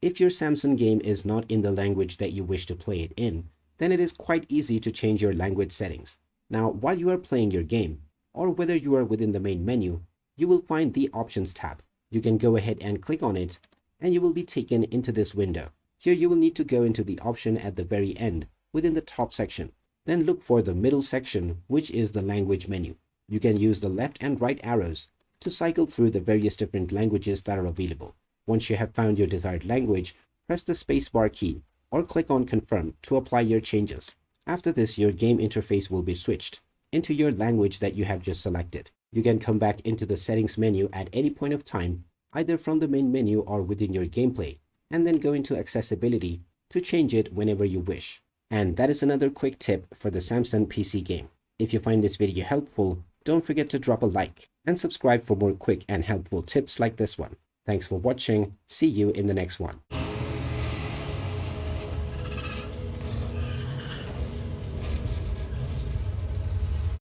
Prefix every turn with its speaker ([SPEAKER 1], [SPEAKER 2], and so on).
[SPEAKER 1] If your Samson game is not in the language that you wish to play it in, then it is quite easy to change your language settings. Now, while you are playing your game, or whether you are within the main menu, you will find the Options tab. You can go ahead and click on it, and you will be taken into this window. Here you will need to go into the option at the very end, within the top section. Then look for the middle section, which is the language menu. You can use the left and right arrows to cycle through the various different languages that are available. Once you have found your desired language, press the spacebar key or click on Confirm to apply your changes. After this, your game interface will be switched into your language that you have just selected. You can come back into the settings menu at any point of time, either from the main menu or within your gameplay, and then go into accessibility to change it whenever you wish. And that is another quick tip for the Samson PC game. If you find this video helpful, don't forget to drop a like and subscribe for more quick and helpful tips like this one. Thanks for watching. See you in the next one.